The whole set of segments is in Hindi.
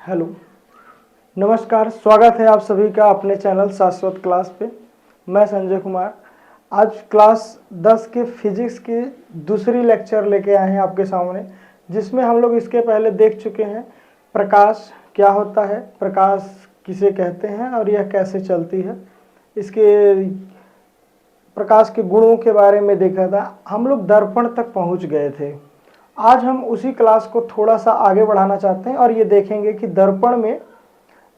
हेलो, नमस्कार। स्वागत है आप सभी का अपने चैनल शाश्वत क्लास पे। मैं संजय कुमार। आज क्लास 10 के फिजिक्स की दूसरी लेक्चर लेके आए हैं आपके सामने, जिसमें हम लोग इसके पहले देख चुके हैं प्रकाश क्या होता है, प्रकाश किसे कहते हैं और यह कैसे चलती है। इसके प्रकाश के गुणों के बारे में देखा था। हम लोग दर्पण तक पहुंच गए थे। आज हम उसी क्लास को थोड़ा सा आगे बढ़ाना चाहते हैं और ये देखेंगे कि दर्पण में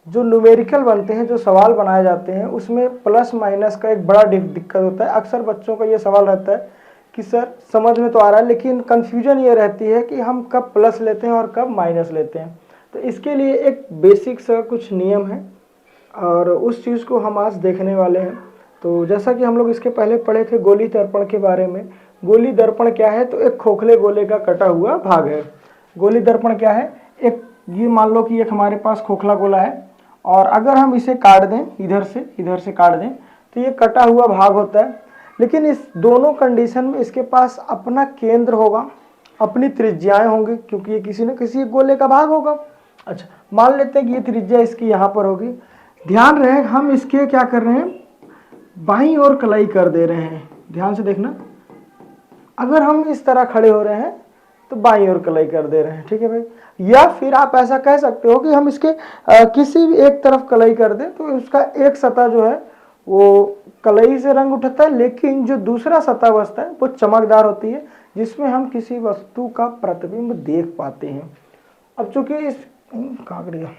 जो न्यूमेरिकल बनते हैं, जो सवाल बनाए जाते हैं, उसमें प्लस माइनस का एक बड़ा दिक्कत होता है। अक्सर बच्चों का ये सवाल रहता है कि सर समझ में तो आ रहा है, लेकिन कन्फ्यूजन ये रहती है कि हम कब प्लस लेते हैं और कब माइनस लेते हैं। तो इसके लिए एक बेसिक सा कुछ नियम है और उस चीज़ को हम आज देखने वाले हैं। तो जैसा कि हम लोग इसके पहले पढ़े थे गोली दर्पण के बारे में। गोली दर्पण क्या है? तो एक खोखले गोले का कटा हुआ भाग है। गोली दर्पण क्या है? एक ये मान लो कि एक हमारे पास खोखला गोला है और अगर हम इसे काट दें, इधर से काट दें, तो ये कटा हुआ भाग होता है। लेकिन इस दोनों कंडीशन में इसके पास अपना केंद्र होगा, अपनी त्रिज्याएं होंगी, क्योंकि ये किसी न किसी गोले का भाग होगा। अच्छा, मान लेते हैं कि ये त्रिज्या इसकी यहाँ पर होगी। ध्यान रहे हम इसके क्या कर रहे हैं, बाईं ओर कलाई कर दे रहे हैं। ध्यान से देखना, अगर हम इस तरह खड़े हो रहे हैं तो बाईं ओर कलाई कर दे रहे हैं, ठीक है भाई। या फिर आप ऐसा कह सकते हो कि हम इसके किसी भी एक तरफ कलाई कर दें तो उसका एक सतह जो है वो कलाई से रंग उठाता है, लेकिन जो दूसरा सतह बचता है वो चमकदार होती है, जिसमें हम किसी वस्तु का प्रतिबिंब देख पाते हैं। अब चूंकि इस कागड़िया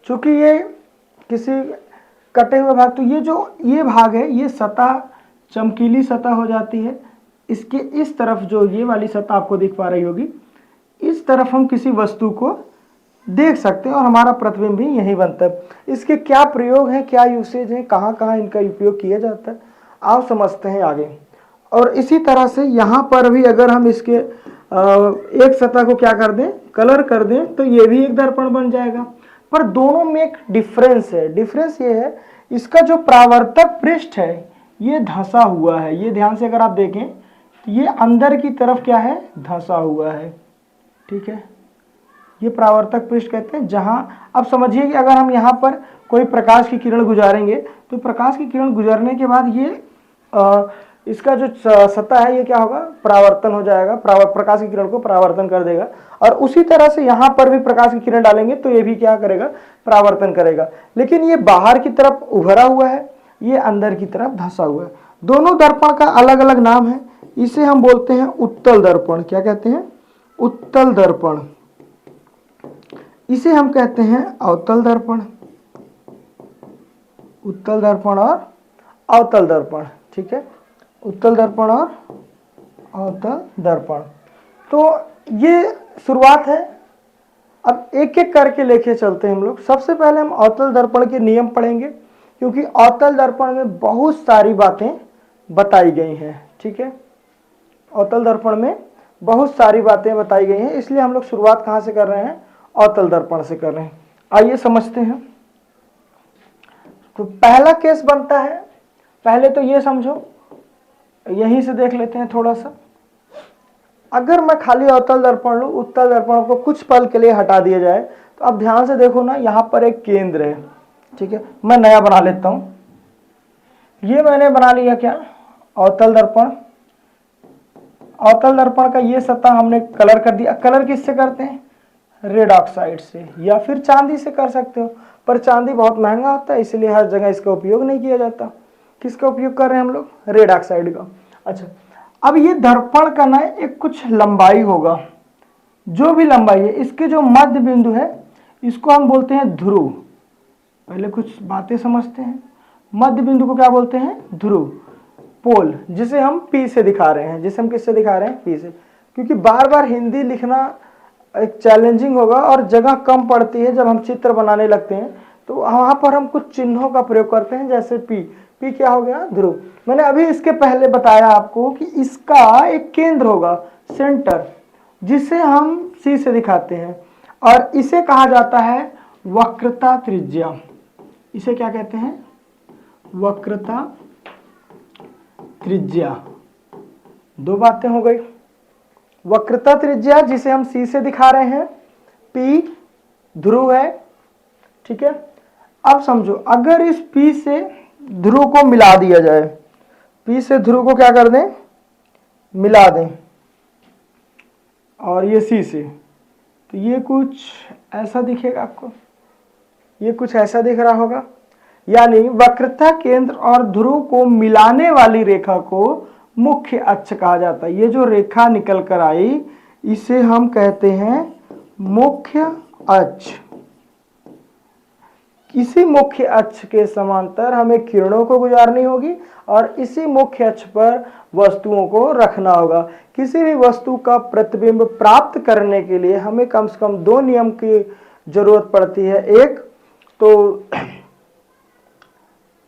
चूंकि ये किसी कटे हुए भाग, तो ये जो ये भाग है ये सतह चमकीली सतह हो जाती है। इसके इस तरफ जो ये वाली सतह आपको दिख पा रही होगी, इस तरफ हम किसी वस्तु को देख सकते हैं और हमारा प्रतिबिंब भी यही बनता है। इसके क्या प्रयोग हैं, क्या यूसेज है, कहाँ कहाँ इनका उपयोग किया जाता है, आप समझते हैं आगे। और इसी तरह से यहाँ पर भी अगर हम इसके एक सतह को क्या कर दें, कलर कर दें, तो ये भी एक दर्पण बन जाएगा। पर दोनों में एक डिफरेंस है। डिफरेंस ये है, इसका जो परावर्तक पृष्ठ है ये धंसा हुआ है। ये ध्यान से अगर आप देखें तो ये अंदर की तरफ क्या है, धंसा हुआ है, ठीक है। ये परावर्तक पृष्ठ कहते हैं। जहां अब समझिए कि अगर हम यहाँ पर कोई प्रकाश की किरण गुजारेंगे तो प्रकाश की किरण गुजरने के बाद ये इसका जो सतह है ये क्या होगा, परावर्तन हो जाएगा, प्रकाश की किरण को परावर्तन कर देगा। और उसी तरह से यहाँ पर भी प्रकाश की किरण डालेंगे तो ये भी क्या करेगा, परावर्तन करेगा। लेकिन ये बाहर की तरफ उभरा हुआ है, ये अंदर की तरफ धंसा हुआ है। दोनों दर्पण का अलग अलग नाम है। इसे हम बोलते हैं उत्तल दर्पण। क्या कहते हैं? उत्तल दर्पण। इसे हम कहते हैं अवतल दर्पण। उत्तल दर्पण और अवतल दर्पण, ठीक है। उत्तल दर्पण और अवतल दर्पण। तो ये शुरुआत है। अब एक एक करके लेके चलते हैं हम लोग। सबसे पहले हम अवतल दर्पण के नियम पढ़ेंगे, क्योंकि अवतल दर्पण में बहुत सारी बातें बताई गई हैं, ठीक है। अवतल दर्पण में बहुत सारी बातें बताई गई हैं, इसलिए हम लोग शुरुआत कहाँ से कर रहे हैं, अवतल दर्पण से कर रहे हैं। आइए समझते हैं। तो पहला केस बनता है, पहले तो ये समझो, यहीं से देख लेते हैं थोड़ा सा। अगर मैं खाली अवतल दर्पण लूं, उत्तल दर्पण को कुछ पल के लिए हटा दिया जाए, तो अब ध्यान से देखो ना, यहाँ पर एक केंद्र है, ठीक है। मैं नया बना लेता हूं। ये मैंने बना लिया क्या, अवतल दर्पण। अवतल दर्पण का ये सतह हमने कलर कर दिया। कलर किससे करते हैं, रेड ऑक्साइड से, या फिर चांदी से कर सकते हो, पर चांदी बहुत महंगा होता है, इसलिए हर जगह इसका उपयोग नहीं किया जाता। किसका उपयोग कर रहे हैं हम लोग, रेड ऑक्साइड का। अच्छा, अब ये दर्पण का ना एक कुछ लंबाई होगा, जो भी लंबाई है, इसके जो मध्य बिंदु है इसको हम बोलते हैं ध्रुव। पहले कुछ बातें समझते हैं। मध्य बिंदु को क्या बोलते हैं, ध्रुव, पोल, जिसे हम पी से दिखा रहे हैं। जिसे हम किससे दिखा रहे हैं, पी से, क्योंकि बार बार हिंदी लिखना एक चैलेंजिंग होगा और जगह कम पड़ती है। जब हम चित्र बनाने लगते हैं तो वहां पर हम कुछ चिन्हों का प्रयोग करते हैं, जैसे पी। पी क्या हो गया, ध्रुव। मैंने अभी इसके पहले बताया आपको कि इसका एक केंद्र होगा, सेंटर, जिसे हम सी से दिखाते हैं, और इसे कहा जाता है वक्रता त्रिज्या। इसे क्या कहते हैं, वक्रता त्रिज्या। दो बातें हो गई। वक्रता त्रिज्या जिसे हम C से दिखा रहे हैं, P ध्रुव है, ठीक है। अब समझो अगर इस P से ध्रुव को मिला दिया जाए, P से ध्रुव को क्या कर दें, मिला दें, और ये C से, तो ये कुछ ऐसा दिखेगा आपको, ये कुछ ऐसा दिख रहा होगा। यानी वक्रता केंद्र और ध्रुव को मिलाने वाली रेखा को मुख्य अक्ष कहा जाता है। ये जो रेखा निकल कर आई इसे हम कहते हैं मुख्य अक्ष। इसी मुख्य अक्ष के समांतर हमें किरणों को गुजारनी होगी और इसी मुख्य अक्ष पर वस्तुओं को रखना होगा। किसी भी वस्तु का प्रतिबिंब प्राप्त करने के लिए हमें कम से कम दो नियम की जरूरत पड़ती है। एक तो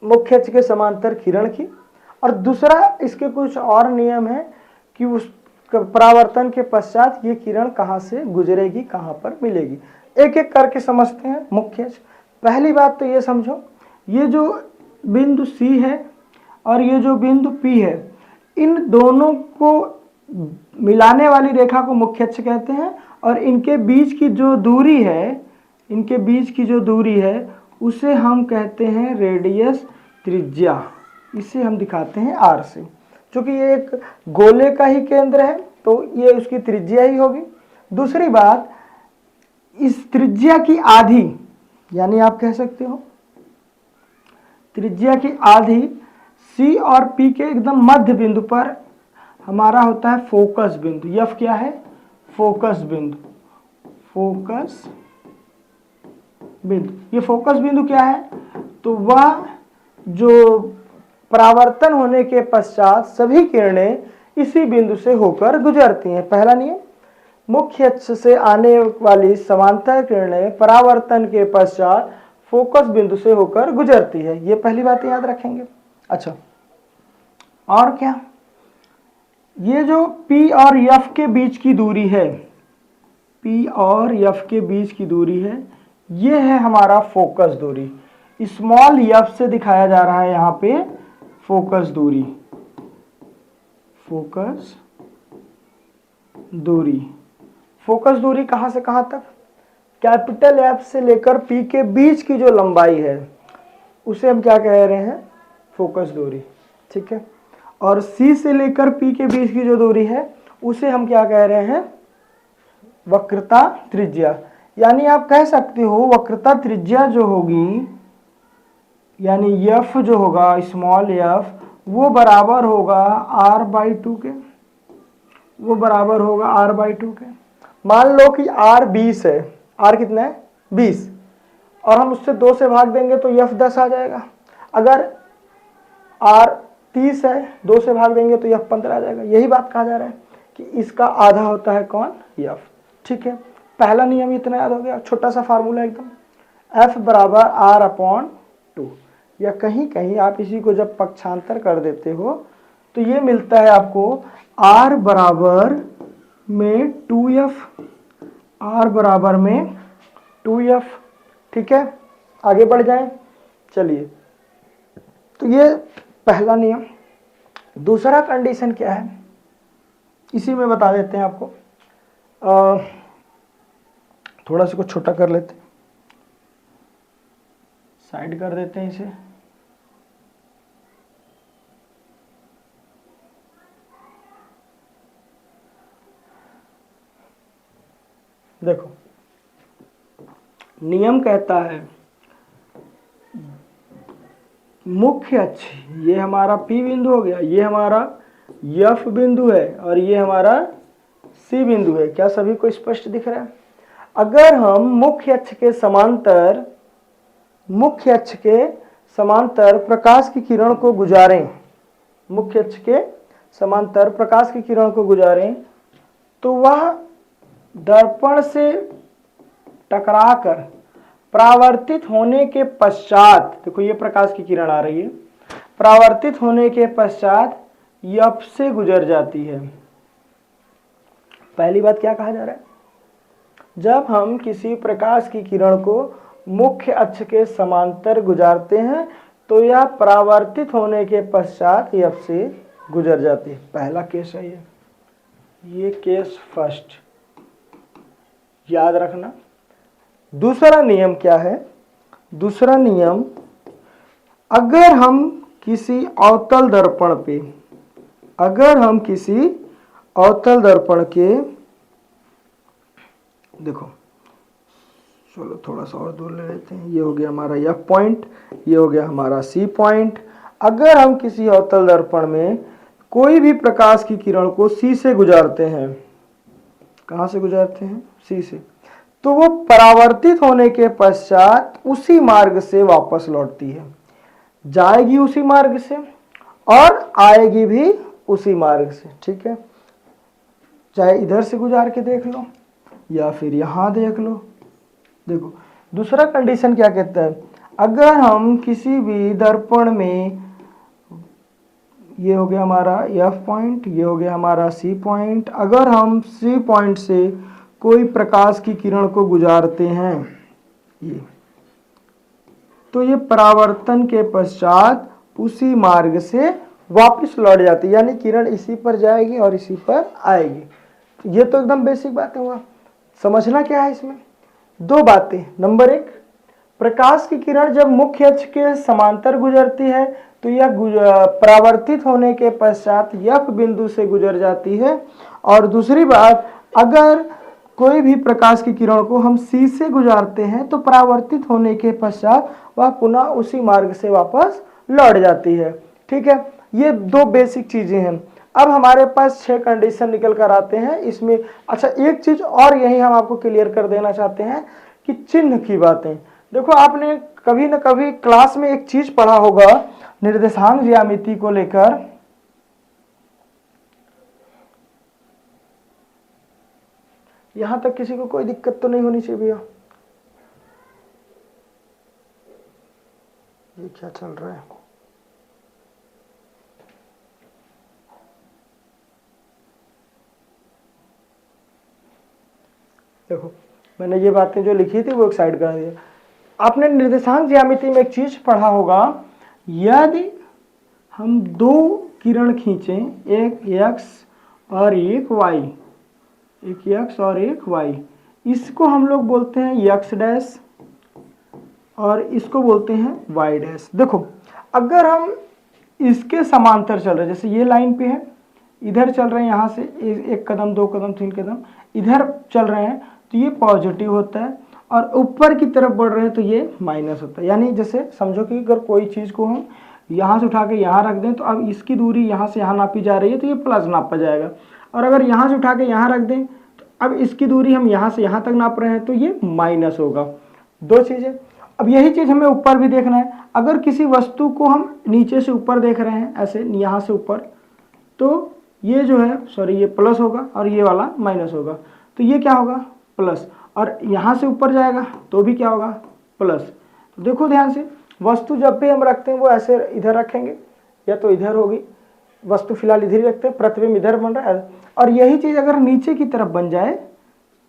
मुख्य अक्ष के समांतर किरण की, और दूसरा इसके कुछ और नियम है कि उस परावर्तन के पश्चात ये किरण कहाँ से गुजरेगी, कहाँ पर मिलेगी। एक एक करके समझते हैं मुख्य अक्ष। पहली बात तो ये समझो, ये जो बिंदु C है और ये जो बिंदु P है, इन दोनों को मिलाने वाली रेखा को मुख्य अक्ष कहते हैं, और इनके बीच की जो दूरी है, इनके बीच की जो दूरी है उसे हम कहते हैं रेडियस त्रिज्या। इसे हम दिखाते हैं R से। क्योंकि ये एक गोले का ही केंद्र है तो ये उसकी त्रिज्या ही होगी। दूसरी बात, इस त्रिज्या की आधी, यानी आप कह सकते हो त्रिज्या की आधी C और P के एकदम मध्य बिंदु पर हमारा होता है फोकस बिंदु। F क्या है, फोकस बिंदु। फोकस बिंदु, ये फोकस बिंदु क्या है, तो वह जो परावर्तन होने के पश्चात सभी किरणें इसी बिंदु से होकर गुजरती हैं। पहला नियम, मुख्य अक्ष से आने वाली समांतर किरणें परावर्तन के पश्चात फोकस बिंदु से होकर गुजरती है। ये पहली बात याद रखेंगे। अच्छा, और क्या, ये जो P और F के बीच की दूरी है, P और F के बीच की दूरी है, ये है हमारा फोकस दूरी। स्मॉल f से दिखाया जा रहा है यहाँ पे फोकस दूरी। फोकस दूरी, फोकस दूरी कहाँ से कहाँ तक, कैपिटल F से लेकर P के बीच की जो लंबाई है उसे हम क्या कह रहे हैं, फोकस दूरी, ठीक है। और C से लेकर P के बीच की जो दूरी है उसे हम क्या कह रहे हैं, वक्रता त्रिज्या। यानी आप कह सकते हो वक्रता त्रिज्या जो होगी, यानी F जो होगा, स्मॉल f, वो बराबर होगा R/2 के, वो बराबर होगा R/2 के। मान लो कि R 20 है, R कितना है 20, और हम उससे 2 से भाग देंगे तो F 10 आ जाएगा। अगर R 30 है, 2 से भाग देंगे तो F 15 आ जाएगा। यही बात कहा जा रहा है कि इसका आधा होता है कौन, F, ठीक है। पहला नियम इतना याद हो गया, छोटा सा फार्मूला एकदम, F बराबर R/2, या कहीं कहीं आप इसी को जब पक्षांतर कर देते हो तो ये मिलता है आपको R बराबर में 2F, R बराबर में 2F, ठीक है। आगे बढ़ जाएं, चलिए, तो ये पहला नियम। दूसरा कंडीशन क्या है, इसी में बता देते हैं आपको। थोड़ा सा कुछ छोटा कर लेते हैं, साइड कर देते हैं इसे। देखो, नियम कहता है मुख्य अक्ष, ये हमारा P बिंदु हो गया, ये हमारा F बिंदु है और ये हमारा C बिंदु है। क्या सभी को स्पष्ट दिख रहा है? अगर हम मुख्य अक्ष के समांतर, मुख्य अक्ष के समांतर प्रकाश की किरण को गुजारें, मुख्य अक्ष के समांतर प्रकाश की किरण को गुजारें, तो वह दर्पण से टकराकर परावर्तित होने के पश्चात, देखो ये प्रकाश की किरण आ रही है, परावर्तित होने के पश्चात F से गुजर जाती है। पहली बात क्या कहा जा रहा है, जब हम किसी प्रकाश की किरण को मुख्य अक्ष के समांतर गुजारते हैं तो यह परावर्तित होने के पश्चात F से गुजर जाती है। पहला केस है ये। ये केस फर्स्ट याद रखना। दूसरा नियम क्या है? दूसरा नियम, अगर हम किसी अवतल दर्पण पे, अगर हम किसी अवतल दर्पण के, देखो चलो थोड़ा सा और दूर ले लेते हैं, ये हो गया हमारा F पॉइंट, ये हो गया हमारा C पॉइंट। अगर हम किसी अवतल दर्पण में कोई भी प्रकाश की किरण को C से गुजारते हैं, कहाँ से गुजारते हैं? C से, तो वो परावर्तित होने के पश्चात उसी मार्ग से वापस लौटती है, जाएगी उसी मार्ग से और आएगी भी उसी मार्ग से। ठीक है, चाहे इधर से गुजार के देख लो या फिर यहां देख लो। देखो दूसरा कंडीशन क्या कहता है, अगर हम किसी भी दर्पण में, ये हो गया हमारा F पॉइंट, ये हो गया हमारा C पॉइंट, अगर हम C पॉइंट से कोई प्रकाश की किरण को गुजारते हैं ये, तो ये परावर्तन के पश्चात उसी मार्ग से वापस लौट जाती है, यानी किरण इसी पर जाएगी और इसी पर आएगी। ये तो एकदम बेसिक बात हुआ। समझना क्या है इसमें? दो बातें। नंबर एक, प्रकाश की किरण जब मुख्य अक्ष के समांतर गुजरती है तो यह परावर्तित होने के पश्चात F बिंदु से गुजर जाती है। और दूसरी बात, अगर कोई भी प्रकाश की किरण को हम C से गुजारते हैं तो परावर्तित होने के पश्चात वह पुनः उसी मार्ग से वापस लौट जाती है। ठीक है, ये दो बेसिक चीजें हैं। अब हमारे पास 6 कंडीशन निकल कर आते हैं इसमें। अच्छा, एक चीज और यही हम आपको क्लियर कर देना चाहते हैं कि चिन्ह की बातें। देखो, आपने कभी न कभी क्लास में एक चीज पढ़ा होगा निर्देशांक ज्यामिति को लेकर। यहां तक किसी को कोई दिक्कत तो नहीं होनी चाहिए भैया? ये क्या चल रहा है? देखो, मैंने ये बातें जो लिखी थी वो एक साइड कर दिया। आपने निर्देशांक ज्यामिति में एक चीज पढ़ा होगा, यदि हम दो किरण खींचें, एक x और एक y, एक x और एक y, इसको हम लोग बोलते हैं x डैश और इसको बोलते हैं y डैश। देखो, अगर हम इसके समांतर चल रहे हैं, जैसे ये लाइन पे है, इधर चल रहे हैं, यहाँ से एक कदम, दो कदम, तीन कदम इधर चल रहे हैं, तो ये पॉजिटिव होता है, और ऊपर की तरफ बढ़ रहे हैं तो ये माइनस होता है। यानी जैसे समझो कि अगर कोई चीज़ को हम यहाँ से उठा के यहाँ रख दें तो अब इसकी दूरी यहाँ से यहाँ नापी जा रही है तो ये प्लस नापा जाएगा, और अगर यहाँ से उठा के यहाँ रख दें तो अब इसकी दूरी हम यहाँ से यहाँ तक नाप रहे हैं तो ये माइनस होगा। दो चीज़ें। अब यही चीज़ हमें ऊपर भी देखना है। अगर किसी वस्तु को हम नीचे से ऊपर देख रहे हैं, ऐसे यहाँ से ऊपर, तो ये जो है, सॉरी, ये प्लस होगा और ये वाला माइनस होगा, तो ये क्या होगा? प्लस। और यहाँ से ऊपर जाएगा तो भी क्या होगा? प्लस। तो देखो ध्यान से, वस्तु जब भी हम रखते हैं वो ऐसे इधर रखेंगे या तो इधर होगी, वस्तु फिलहाल इधर ही रखते हैं, प्रतिबिंब इधर बन रहा है। और यही चीज़ अगर नीचे की तरफ बन जाए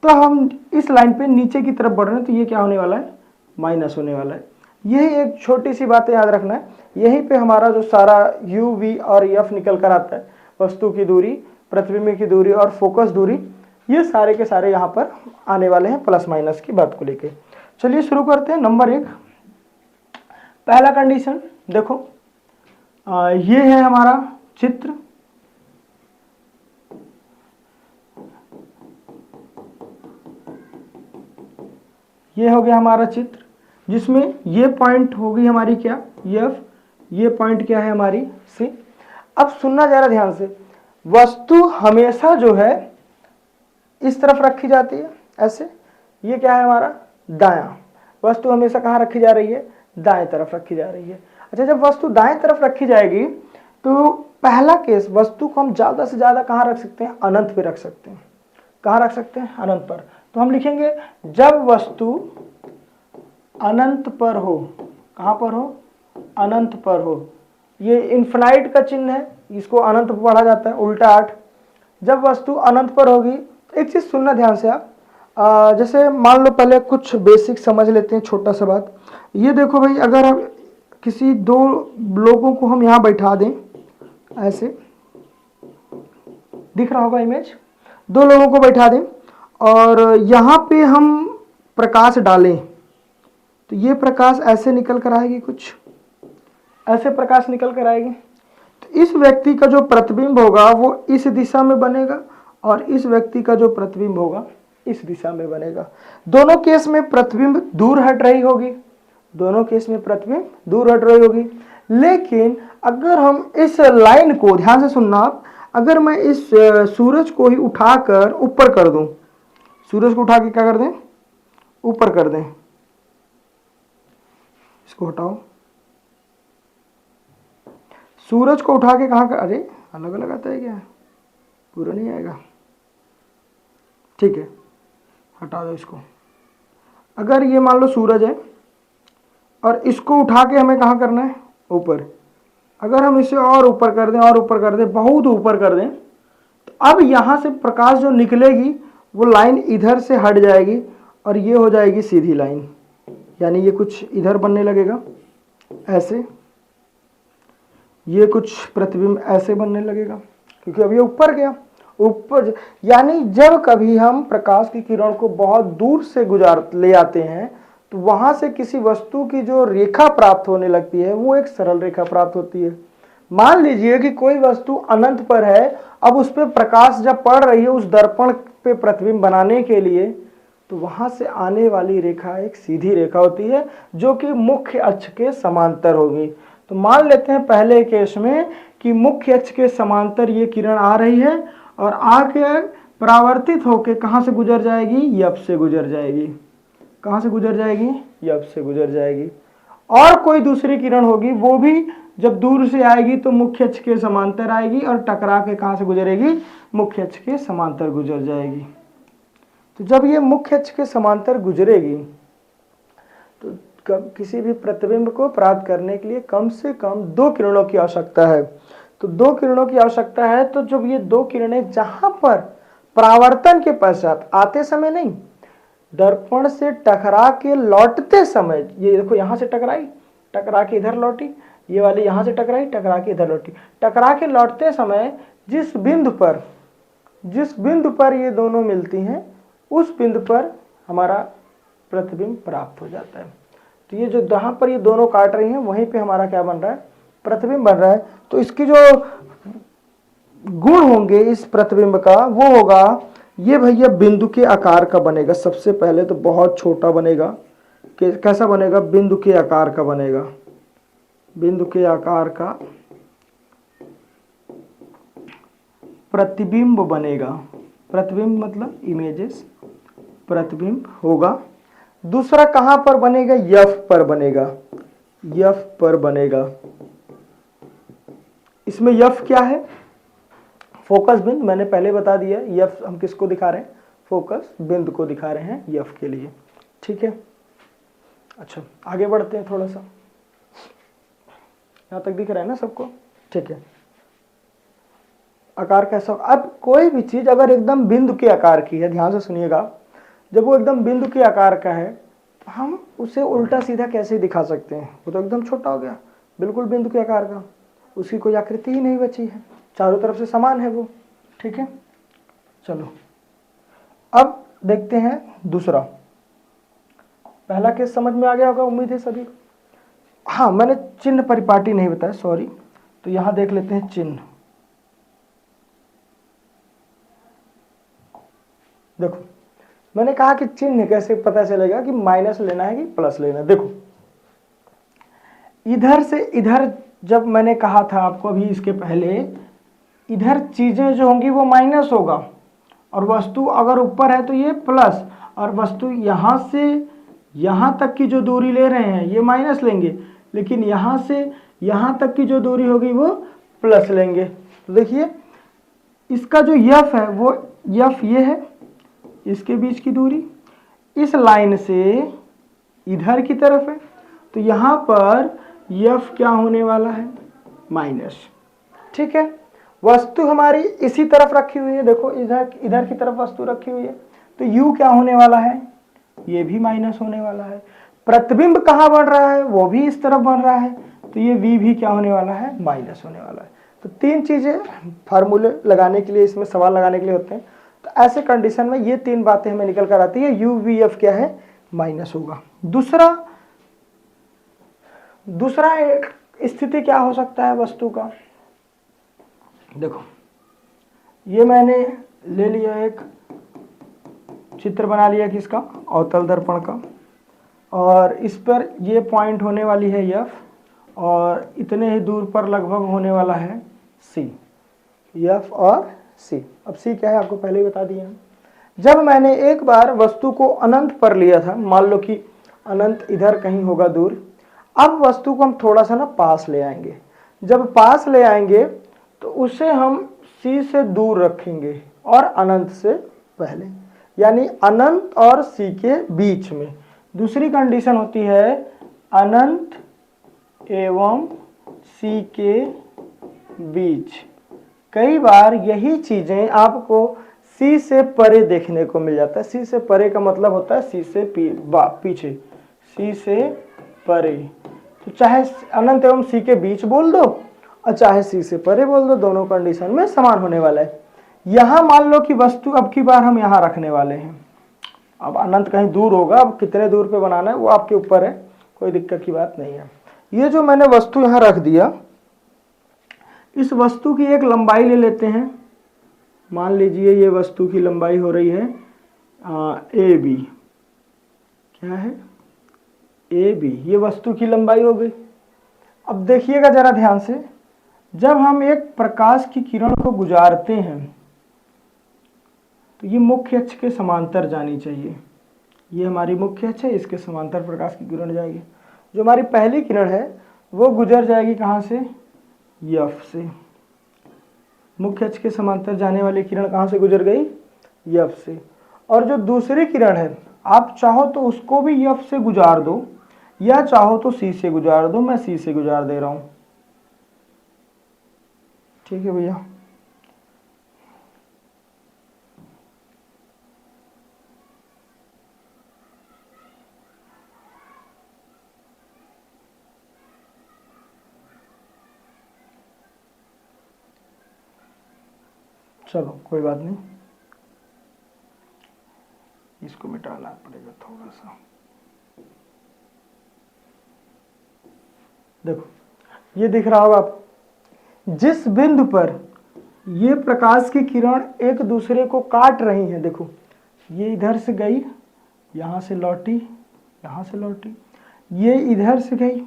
तो हम इस लाइन पे नीचे की तरफ बढ़ रहे हैं तो ये क्या होने वाला है? माइनस होने वाला है। यही एक छोटी सी बात याद रखना है। यहीं पे हमारा जो सारा u, v और f निकल कर आता है, वस्तु की दूरी, प्रतिबिंब की दूरी और फोकस दूरी, ये सारे के सारे यहाँ पर आने वाले हैं प्लस माइनस की बात को लेके। चलिए शुरू करते हैं। नंबर 1, पहला कंडीशन देखो, ये है हमारा चित्र, ये हो गया हमारा चित्र, जिसमें ये पॉइंट होगी हमारी क्या? F, ये पॉइंट क्या है? हमारी C। अब सुनना जरा ध्यान से, वस्तु हमेशा जो है इस तरफ रखी जाती है ऐसे, ये क्या है हमारा? दायां। वस्तु हमेशा कहाँ रखी जा रही है? दाएं तरफ रखी जा रही है। अच्छा, जब वस्तु दाएं तरफ रखी जाएगी तो पहला केस, वस्तु को हम ज़्यादा से ज़्यादा कहाँ रख सकते हैं? अनंत पे रख सकते हैं। कहाँ रख सकते हैं? अनंत पर। तो हम लिखेंगे जब वस्तु अनंत पर हो। कहाँ पर हो? अनंत पर हो। ये इन्फिनाइट का चिन्ह है, इसको अनंत पर पढ़ा जाता है, उल्टा 8। जब वस्तु अनंत पर होगी, एक चीज़ सुनना ध्यान से आप, जैसे मान लो, पहले कुछ बेसिक समझ लेते हैं, छोटा सा बात। ये देखो भाई, अगर हम किसी दो लोगों को हम यहाँ बैठा दें, ऐसे दिख रहा होगा इमेज, दो लोगों को बैठा दें और यहाँ पे हम प्रकाश डालें तो ये प्रकाश ऐसे निकल कर आएगी, कुछ ऐसे प्रकाश निकल कर आएगी। तो इस व्यक्ति का जो प्रतिबिंब होगा वो इस दिशा में बनेगा और इस व्यक्ति का जो प्रतिबिंब होगा इस दिशा में बनेगा। दोनों केस में प्रतिबिंब दूर हट रही होगी, दोनों केस में प्रतिबिंब दूर हट रही होगी। लेकिन अगर हम इस लाइन को ध्यान से सुनना आप, अगर मैं इस सूरज को ही उठाकर ऊपर कर दूं, सूरज को उठा के क्या कर दें, ऊपर कर दें, इसको हटाओ, सूरज को उठा के कहां कर, अरे अलग अलग आता है क्या, पूरा नहीं आएगा, ठीक है हटा दो इसको। अगर ये मान लो सूरज है और इसको उठा के हमें कहां करना है, ऊपर। अगर हम इसे और ऊपर कर दें और ऊपर कर दें, बहुत ऊपर कर दें, तो अब यहां से प्रकाश जो निकलेगी वो लाइन इधर से हट जाएगी और ये हो जाएगी सीधी लाइन, यानी ये कुछ इधर बनने लगेगा ऐसे, ये कुछ प्रतिबिंब ऐसे बनने लगेगा क्योंकि अब ये ऊपर गया, ऊपर। यानी जब कभी हम प्रकाश की किरण को बहुत दूर से ले आते हैं तो वहां से किसी वस्तु की जो रेखा प्राप्त होने लगती है वो एक सरल रेखा प्राप्त होती है। मान लीजिए कि कोई वस्तु अनंत पर है, अब उस पर प्रकाश जब पड़ रही है उस दर्पण पे प्रतिबिंब बनाने के लिए, तो वहां से आने वाली रेखा एक सीधी रेखा होती है जो कि मुख्य अक्ष के समांतर होगी। तो मान लेते हैं पहले केस में कि मुख्य अक्ष के समांतर ये किरण आ रही है और आके परावर्तित होके कहां से गुजर जाएगी, यफ से गुजर जाएगी। कहां से गुजर जाएगी, यफ से गुजर जाएगी। और कोई दूसरी किरण होगी वो भी जब दूर से आएगी तो मुख्य अक्ष के समांतर आएगी और टकरा के कहां से गुजरेगी, मुख्य अक्ष के समांतर गुजर जाएगी। तो जब ये मुख्य अक्ष के समांतर गुजरेगी तो किसी भी प्रतिबिंब को प्राप्त करने के लिए कम से कम दो किरणों की आवश्यकता है। तो दो किरणों की आवश्यकता है, तो जब ये दो किरणें जहां पर परावर्तन के पश्चात, आते समय नहीं, दर्पण से टकरा के लौटते समय, ये देखो यहां से टकराई, टकरा के इधर लौटी, ये वाली यहां से टकराई, टकरा के इधर लौटी, टकरा के लौटते समय जिस बिंदु पर ये दोनों मिलती हैं उस बिंदु पर हमारा प्रतिबिंब प्राप्त हो जाता है। तो ये जो जहां पर ये दोनों काट रही हैं वहीं पे हमारा क्या बन रहा है, प्रतिबिंब बन रहा है। तो इसकी जो गुण होंगे इस प्रतिबिंब का वो होगा, ये भैया बिंदु के आकार का बनेगा। सबसे पहले तो बहुत छोटा बनेगा, कैसा बनेगा, बिंदु के आकार का बनेगा, बिंदु के आकार का प्रतिबिंब बनेगा। प्रतिबिंब मतलब इमेजेस, प्रतिबिंब होगा। दूसरा कहां पर बनेगा, यफ पर बनेगा, यफ पर बनेगा। इसमें यफ क्या है, फोकस बिंदु, मैंने पहले बता दिया। यफ हम किसको दिखा रहे हैं, फोकस बिंदु को दिखा रहे हैं यफ के लिए, ठीक है। अच्छा आगे बढ़ते हैं थोड़ा सा, यहां तक दिख रहा है ना सबको, ठीक है। आकार कैसा, अब कोई भी चीज अगर एकदम बिंदु के आकार की है, ध्यान से सुनिएगा, जब वो एकदम बिंदु के आकार का है तो हम उसे उल्टा सीधा कैसे दिखा सकते हैं, वो तो एकदम छोटा हो गया, बिल्कुल बिंदु के आकार का, उसकी कोई आकृति ही नहीं बची है, चारों तरफ से समान है वो, ठीक है। चलो अब देखते हैं दूसरा। पहला केस समझ में आ गया होगा उम्मीद है सभी को। हाँ मैंने चिन्ह परिपाटी नहीं बताया, सॉरी, तो यहां देख लेते हैं चिन्ह। देखो मैंने कहा कि चिन्ह कैसे पता चलेगा कि माइनस लेना है कि प्लस लेना है। देखो इधर से इधर, जब मैंने कहा था आपको अभी इसके पहले, इधर चीजें जो होंगी वो माइनस होगा और वस्तु अगर ऊपर है तो ये प्लस, और वस्तु यहां से यहां तक की जो दूरी ले रहे हैं ये माइनस लेंगे, लेकिन यहां से यहां तक की जो दूरी होगी वो प्लस लेंगे। तो देखिए इसका जो यफ है वो यफ ये है, इसके बीच की दूरी इस लाइन से इधर की तरफ है, तो यहां पर यफ क्या होने वाला है, माइनस, ठीक है। वस्तु हमारी इसी तरफ रखी हुई है, देखो इधर की तरफ वस्तु रखी हुई है, तो यू क्या होने वाला है, ये भी माइनस होने वाला है। प्रतिबिंब कहाँ बन रहा है, वो भी इस तरफ बन रहा है, तो ये वी भी क्या होने वाला है, माइनस होने वाला है। तो तीन चीजें फार्मूले लगाने के लिए, इसमें सवाल लगाने के लिए होते हैं। तो ऐसे कंडीशन में ये तीन बातें हमें निकल कर आती है, यू वी एफ क्या है, माइनस होगा। दूसरा एक स्थिति क्या हो सकता है वस्तु का, देखो ये मैंने ले लिया, एक चित्र बना लिया किसका, अवतल दर्पण का, और इस पर ये पॉइंट होने वाली है एफ, और इतने ही दूर पर लगभग होने वाला है सी, एफ और सी। अब सी क्या है आपको पहले ही बता दिया। जब मैंने एक बार वस्तु को अनंत पर लिया था, मान लो कि अनंत इधर कहीं होगा दूर, अब वस्तु को हम थोड़ा सा ना पास ले आएंगे। जब पास ले आएंगे तो उसे हम सी से दूर रखेंगे और अनंत से पहले, यानी अनंत और सी के बीच में। दूसरी कंडीशन होती है अनंत एवं सी के बीच। कई बार यही चीजें आपको सी से परे देखने को मिल जाता है। सी से परे का मतलब होता है सी से पीछे, सी से परे। तो चाहे अनंत एवं सी के बीच बोल दो और चाहे सी से परे बोल दो, दोनों कंडीशन में समान होने वाला है। यहां मान लो कि वस्तु अब की बार हम यहां रखने वाले हैं। अब अनंत कहीं दूर होगा, अब कितने दूर पे बनाना है वो आपके ऊपर है, कोई दिक्कत की बात नहीं है। ये जो मैंने वस्तु यहां रख दिया, इस वस्तु की एक लंबाई ले लेते हैं। मान लीजिए ये वस्तु की लंबाई हो रही है ए बी, क्या है, ए बी, ये वस्तु की लंबाई हो गई। अब देखिएगा जरा ध्यान से, जब हम एक प्रकाश की किरण को गुजारते हैं तो ये मुख्य अक्ष के समांतर जानी चाहिए। ये हमारी मुख्य अक्ष है, इसके समांतर प्रकाश की किरण जाएगी। जो हमारी पहली किरण है वो गुजर जाएगी कहाँ से, एफ से। मुख्य अक्ष के समांतर जाने वाली किरण कहाँ से गुजर गई, एफ से। और जो दूसरी किरण है, आप चाहो तो उसको भी एफ से गुजार दो या चाहो तो सी से गुजार दो। मैं सी से गुजार दे रहा हूं, ठीक है भैया। चलो कोई बात नहीं, इसको मिटाना पड़ेगा थोड़ा सा। देखो ये दिख रहा होगा आप, जिस बिंदु पर ये प्रकाश की किरण एक दूसरे को काट रही हैं, देखो ये इधर से गई, यहाँ से लौटी, यहाँ से लौटी, ये इधर से गई।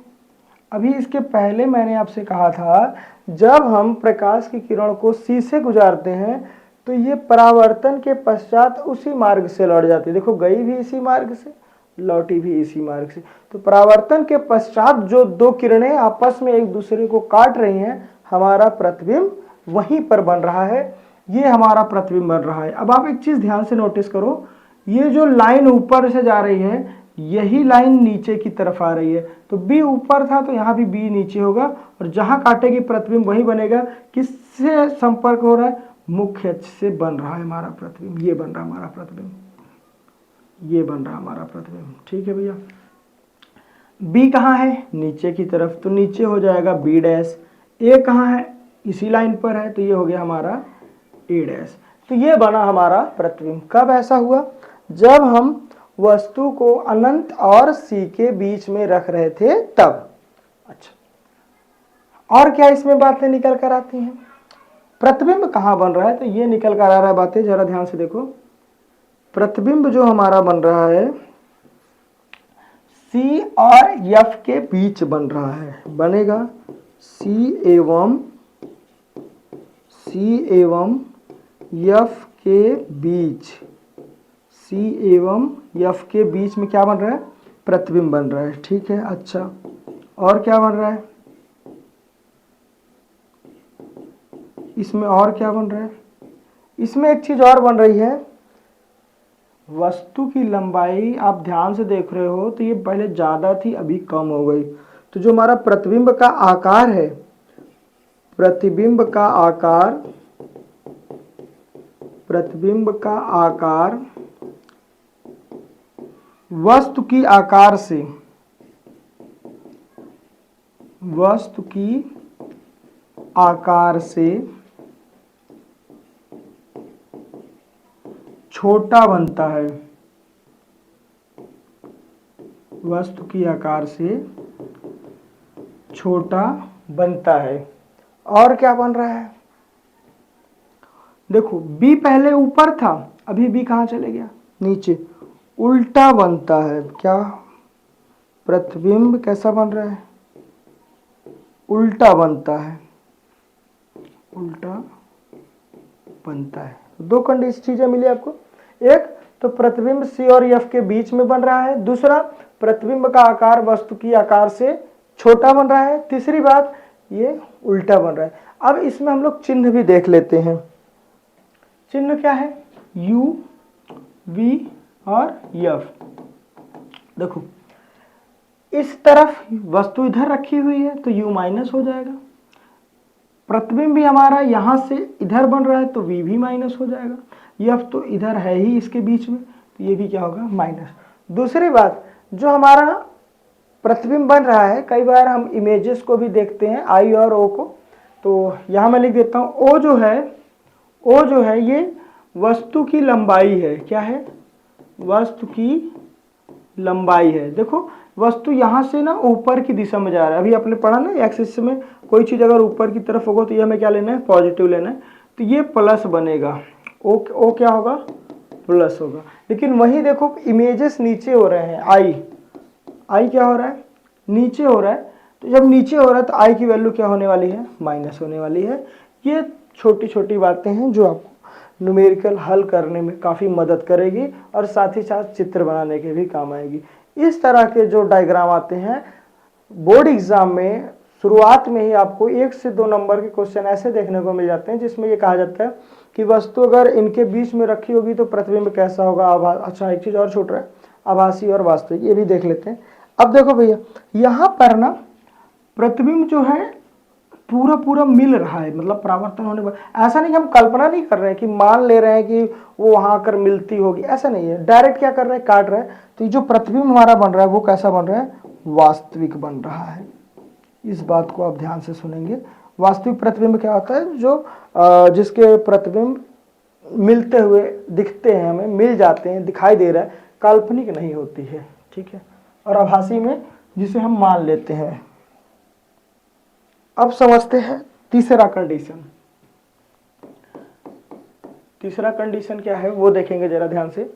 अभी इसके पहले मैंने आपसे कहा था, जब हम प्रकाश की किरण को सी से गुजारते हैं तो ये परावर्तन के पश्चात उसी मार्ग से लौट जाती है। देखो गई भी इसी मार्ग से, लौटी भी इसी मार्ग से। तो परावर्तन के पश्चात जो दो किरणें आपस में एक दूसरे को काट रही हैं, हमारा प्रतिबिंब वहीं पर बन रहा है। ये हमारा प्रतिबिंब बन रहा है। अब आप एक चीज ध्यान से नोटिस करो, ये जो लाइन ऊपर से जा रही है, यही लाइन नीचे की तरफ आ रही है। तो बी ऊपर था तो यहाँ भी बी नीचे होगा, और जहां काटेगी प्रतिबिंब वही बनेगा। किससे संपर्क हो रहा है, मुख्य अक्ष से बन रहा है हमारा प्रतिबिंब। ये बन रहा है हमारा प्रतिबिंब, ये बन रहा हमारा प्रतिबिंब, ठीक है भैया। बी कहाँ है, नीचे की तरफ, तो नीचे हो जाएगा बी डैश। ए कहाँ है, इसी लाइन पर है, तो ये हो गया हमारा ए डैश। तो ये बना हमारा प्रतिबिंब। कब ऐसा हुआ, जब हम वस्तु को अनंत और सी के बीच में रख रहे थे तब। अच्छा, और क्या इसमें बातें निकल कर आती हैं, प्रतिबिंब कहाँ बन रहा है, तो ये निकल कर आ रहा है बातें, जरा ध्यान से देखो। प्रतिबिंब जो हमारा बन रहा है सी और एफ के बीच बन रहा है, बनेगा सी एवं एफ के बीच, सी एवं एफ के बीच में क्या बन रहा है, प्रतिबिंब बन रहा है, ठीक है। अच्छा, और क्या बन रहा है इसमें, और क्या बन रहा है इसमें, एक चीज और बन रही है, वस्तु की लंबाई आप ध्यान से देख रहे हो तो ये पहले ज्यादा थी, अभी कम हो गई। तो जो हमारा प्रतिबिंब का आकार है, प्रतिबिंब का आकार वस्तु की आकार से छोटा बनता है, वस्तु की आकार से छोटा बनता है। और क्या बन रहा है, देखो बी पहले ऊपर था, अभी बी कहाँ चले गया, नीचे, उल्टा बनता है। क्या, प्रतिबिंब कैसा बन रहा है, उल्टा बनता है, उल्टा बनता है। दो कंडीशन चीजें मिली आपको, एक तो प्रतिबिंब सी और एफ के बीच में बन रहा है, दूसरा प्रतिबिंब का आकार वस्तु की आकार से छोटा बन रहा है, तीसरी बात ये उल्टा बन रहा है। अब इसमें हम लोग चिन्ह भी देख लेते हैं। चिन्ह क्या है, यू, वी और एफ। देखो इस तरफ वस्तु इधर रखी हुई है तो u माइनस हो जाएगा, प्रतिबिंब भी हमारा यहां से इधर बन रहा है तो v भी माइनस हो जाएगा, f तो इधर है ही इसके बीच में तो ये भी क्या होगा, माइनस। दूसरी बात, जो हमारा प्रतिबिंब बन रहा है, कई बार हम इमेजेस को भी देखते हैं I और O को, तो यहाँ मैं लिख देता हूँ O जो है ये वस्तु की लंबाई है। क्या है, वस्तु की लंबाई है। देखो वस्तु यहाँ से ना ऊपर की दिशा में जा रहा है, अभी आपने पढ़ा ना एक्सिस में कोई चीज़ अगर ऊपर की तरफ होगा तो ये हमें क्या लेना है, पॉजिटिव लेना है, तो ये प्लस बनेगा, ओ क्या होगा, प्लस होगा। लेकिन वहीं देखो इमेजेस नीचे हो रहे हैं, आई क्या हो रहा है, नीचे हो रहा है, तो जब नीचे हो रहा है तो आई की वैल्यू क्या होने वाली है, माइनस होने वाली है। ये छोटी छोटी बातें हैं जो आपको न्यूमेरिकल हल करने में काफ़ी मदद करेगी और साथ ही साथ चित्र बनाने के भी काम आएगी। इस तरह के जो डायग्राम आते हैं बोर्ड एग्जाम में, शुरुआत में ही आपको 1 से 2 नंबर के क्वेश्चन ऐसे देखने को मिल जाते हैं जिसमें ये कहा जाता है कि वस्तु अगर इनके बीच में रखी होगी तो प्रतिबिंब कैसा होगा, अच्छा एक चीज़ और छूट रहा है, आभासी और वास्तविक, ये भी देख लेते हैं। अब देखो भैया यहाँ पर ना प्रतिबिंब जो है पूरा मिल रहा है, मतलब परावर्तन होने पर, ऐसा नहीं कि हम कल्पना नहीं कर रहे हैं कि मान ले रहे हैं कि वो वहां आकर मिलती होगी, ऐसा नहीं है, डायरेक्ट क्या कर रहे हैं, काट रहे हैं। तो ये जो प्रतिबिंब हमारा बन रहा है वो कैसा बन रहा है, वास्तविक बन रहा है। इस बात को आप ध्यान से सुनेंगे। वास्तविक प्रतिबिंब क्या होता है, जो जिसके प्रतिबिंब मिलते हुए दिखते हैं, हमें मिल जाते हैं, दिखाई दे रहा है, काल्पनिक नहीं होती है, ठीक है। और आभासी में जिसे हम मान लेते हैं। अब समझते हैं तीसरा कंडीशन। तीसरा कंडीशन क्या है वो देखेंगे जरा ध्यान से।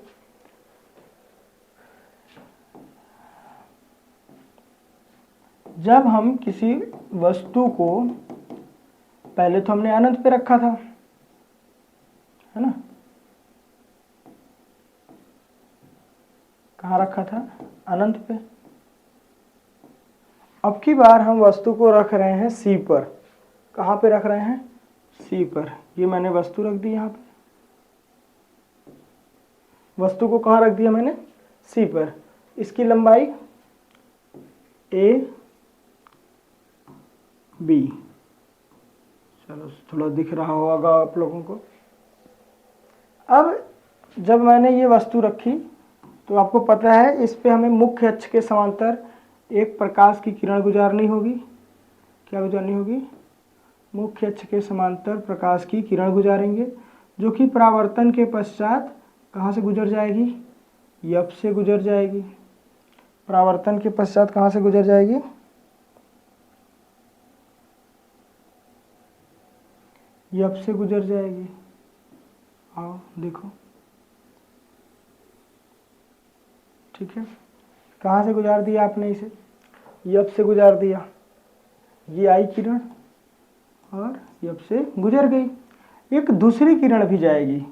जब हम किसी वस्तु को, पहले तो हमने अनंत पे रखा था, है ना, कहाँ रखा था, अनंत पे। अब की बार हम वस्तु को रख रहे हैं सी पर। कहाँ पे रख रहे हैं, सी पर। ये मैंने वस्तु रख दी यहाँ पे, वस्तु को कहाँ रख दिया मैंने, सी पर। इसकी लंबाई ए बी, चलो थोड़ा दिख रहा होगा आप लोगों को। अब जब मैंने ये वस्तु रखी तो आपको पता है इस पे हमें मुख्य अक्ष के समांतर एक प्रकाश की किरण गुजारनी होगी। क्या गुजारनी होगी, मुख्य अक्ष के समांतर प्रकाश की किरण गुजारेंगे, जो कि परावर्तन के पश्चात कहाँ से गुजर जाएगी, एफ से गुजर जाएगी। परावर्तन के पश्चात कहाँ से गुजर जाएगी, एफ से गुजर जाएगी। आओ देखो, ठीक है, कहाँ से गुजार दिया आपने इसे, एफ से गुजार दिया। ये आई किरण और एफ से गुजर गई। एक दूसरी किरण भी जाएगी,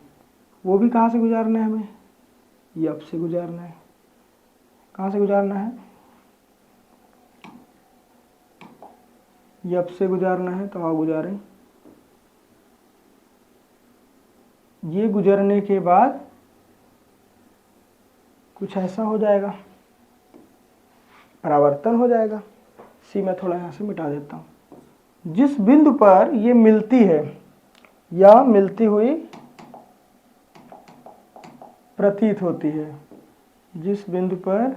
वो भी कहाँ से गुजारना है हमें, एफ से गुजारना है। कहाँ से गुजारना है, एफ से गुजारना है, तो आओ गुजारें। ये गुजरने के बाद कुछ ऐसा हो जाएगा, परावर्तन हो जाएगा। सी मैं थोड़ा यहाँ से मिटा देता हूँ। जिस बिंदु पर ये मिलती है या मिलती हुई प्रतीत होती है, जिस बिंदु पर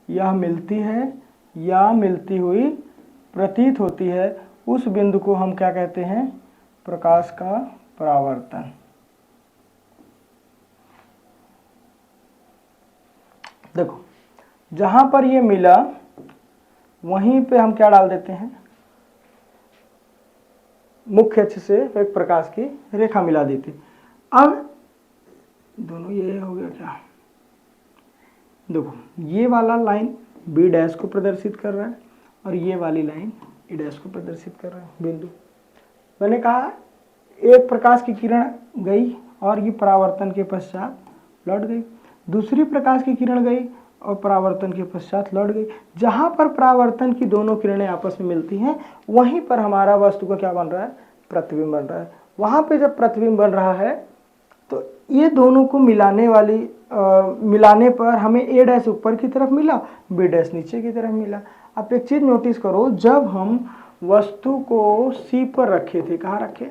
यह मिलती है या मिलती हुई प्रतीत होती है, उस बिंदु को हम क्या कहते हैं, प्रकाश का परावर्तन। देखो जहां पर ये मिला वहीं पे हम क्या डाल देते हैं, मुख्य अक्ष से एक प्रकाश की रेखा मिला देते। अब दोनों ये हो गया क्या, देखो ये वाला लाइन बी डैश को प्रदर्शित कर रहा है और ये वाली लाइन ए डैश को प्रदर्शित कर रहा है बिंदु। मैंने कहा एक प्रकाश की किरण गई और ये परावर्तन के पश्चात लौट गई, दूसरी प्रकाश की किरण गई और परावर्तन के पश्चात लौट गई। जहां पर परावर्तन की दोनों किरणें आपस में मिलती हैं वहीं पर हमारा वस्तु का क्या बन रहा है, प्रतिबिंब बन रहा है। वहां पे जब प्रतिबिंब बन रहा है तो ये दोनों को मिलाने पर हमें ए डैश ऊपर की तरफ मिला, बी डैश नीचे की तरफ मिला। आप एक चीज नोटिस करो, जब हम वस्तु को सी पर रखे थे, कहाँ रखे,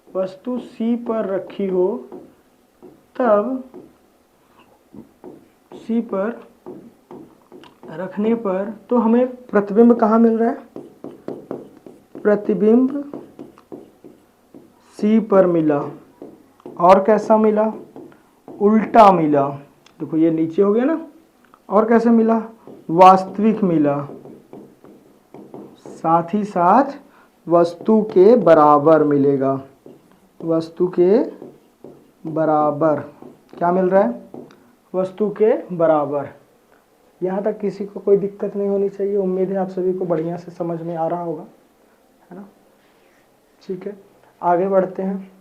वस्तु सी पर रखी हो तब सी पर रखने पर तो हमें प्रतिबिंब कहाँ मिल रहा है, प्रतिबिंब सी पर मिला और कैसा मिला, उल्टा मिला। देखो ये नीचे हो गया ना, और कैसे मिला, वास्तविक मिला, साथ ही साथ वस्तु के बराबर मिलेगा, वस्तु के बराबर क्या मिल रहा है, वस्तु के बराबर। यहाँ तक किसी को कोई दिक्कत नहीं होनी चाहिए। उम्मीद है आप सभी को बढ़िया से समझ में आ रहा होगा, है ना। ठीक है, आगे बढ़ते हैं।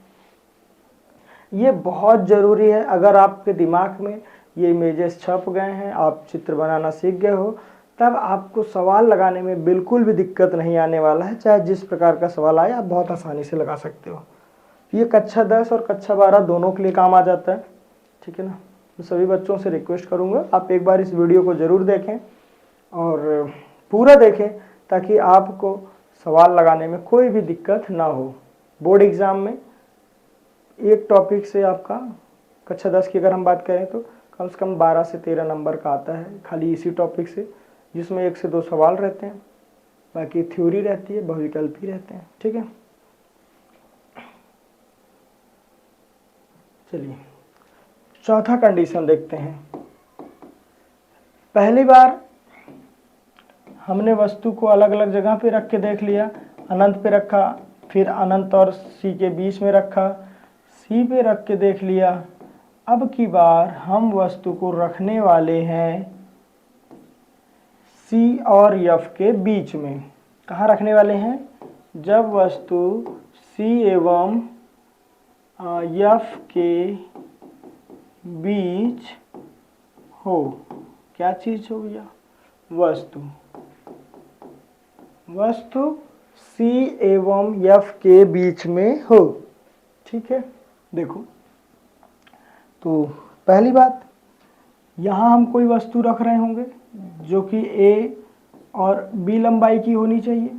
ये बहुत ज़रूरी है, अगर आपके दिमाग में ये इमेजेस छप गए हैं, आप चित्र बनाना सीख गए हो, तब आपको सवाल लगाने में बिल्कुल भी दिक्कत नहीं आने वाला है। चाहे जिस प्रकार का सवाल आए आप बहुत आसानी से लगा सकते हो। ये कक्षा 10 और कक्षा 12 दोनों के लिए काम आ जाता है, ठीक है ना। तो सभी बच्चों से रिक्वेस्ट करूंगा आप एक बार इस वीडियो को ज़रूर देखें और पूरा देखें, ताकि आपको सवाल लगाने में कोई भी दिक्कत ना हो। बोर्ड एग्ज़ाम में एक टॉपिक से आपका कक्षा 10 की अगर हम बात करें तो कम से कम 12 से 13 नंबर का आता है खाली इसी टॉपिक से, जिसमें 1 से 2 सवाल रहते हैं, बाकी थ्योरी रहती है, बहुविकल्पी रहते हैं। ठीक है, चलिए चौथा कंडीशन देखते हैं। पहली बार हमने वस्तु को अलग अलग जगह पे रख के देख लिया, अनंत पे रखा, फिर अनंत और सी के बीच में रखा, सी पे रख के देख लिया। अब की बार हम वस्तु को रखने वाले हैं सी और एफ के बीच में। कहाँ रखने वाले हैं, जब वस्तु सी एवं एफ के बीच हो। क्या चीज हो भैया, वस्तु सी एवं एफ के बीच में हो। ठीक है, देखो तो पहली बात, यहाँ हम कोई वस्तु रख रहे होंगे जो कि ए और बी लंबाई की होनी चाहिए,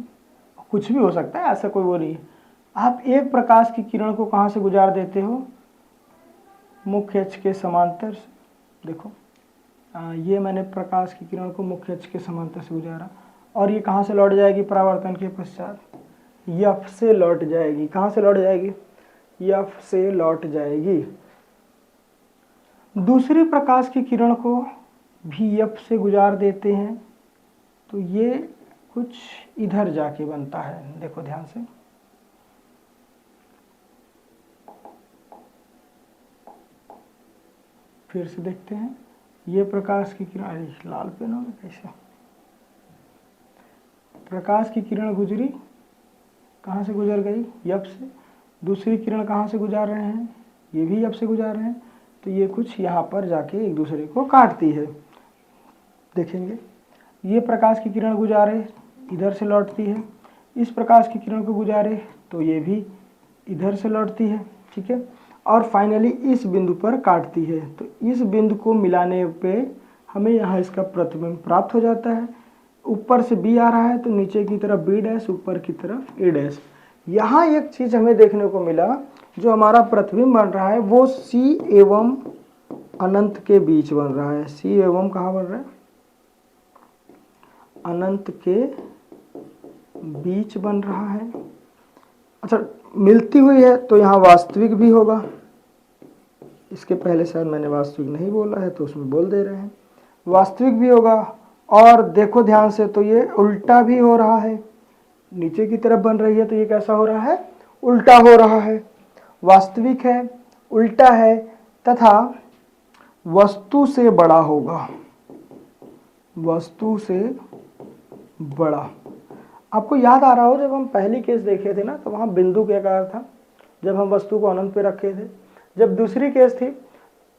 कुछ भी हो सकता है, ऐसा कोई वो नहीं है। आप एक प्रकाश की किरण को कहाँ से गुजार देते हो, मुख्य अक्ष के समांतर से। देखो ये मैंने प्रकाश की किरण को मुख्य अक्ष के समांतर से गुजारा और ये कहाँ से लौट जाएगी, परावर्तन के पश्चात एफ से लौट जाएगी। कहाँ से लौट जाएगी, एफ से लौट जाएगी। दूसरी प्रकाश की किरण को भी एफ से गुजार देते हैं तो ये कुछ इधर जाके बनता है। देखो ध्यान से, फिर से देखते हैं। ये प्रकाश की किरण, अरे लाल पेन हो गया कैसे, प्रकाश की किरण गुजरी, कहाँ से गुजर गई, एफ से। दूसरी किरण कहाँ से गुजार रहे हैं, ये भी एफ से गुजार रहे हैं, तो ये कुछ यहाँ पर जाके एक दूसरे को काटती है। देखेंगे ये प्रकाश की किरण गुजारे इधर से लौटती है, इस प्रकाश की किरण को गुजारे तो ये भी इधर से लौटती है। ठीक है, और फाइनली इस बिंदु पर काटती है। तो इस बिंदु को मिलाने पे हमें यहाँ इसका प्रतिबिंब प्राप्त हो जाता है। ऊपर से बी आ रहा है तो नीचे की तरफ बी डैश, ऊपर की तरफ ए डैश। यहाँ एक चीज हमें देखने को मिला, जो हमारा प्रतिबिंब बन रहा है वो सी एवं अनंत के बीच बन रहा है। सी एवं कहाँ बन रहा है, अनंत के बीच बन रहा है। अच्छा, मिलती हुई है तो यहाँ वास्तविक भी होगा। इसके पहले शायद मैंने वास्तविक नहीं बोला है तो उसमें बोल दे रहे हैं। वास्तविक भी होगा। और देखो ध्यान से, तो ये उल्टा भी हो रहा है, नीचे की तरफ बन रही है, तो ये कैसा हो रहा है, उल्टा हो रहा है। वास्तविक है, उल्टा है, तथा वस्तु से बड़ा होगा, वस्तु से बड़ा। आपको याद आ रहा हो जब हम पहली केस देखे थे ना, तो वहाँ बिंदु के आकार था जब हम वस्तु को अनंत पे रखे थे। जब दूसरी केस थी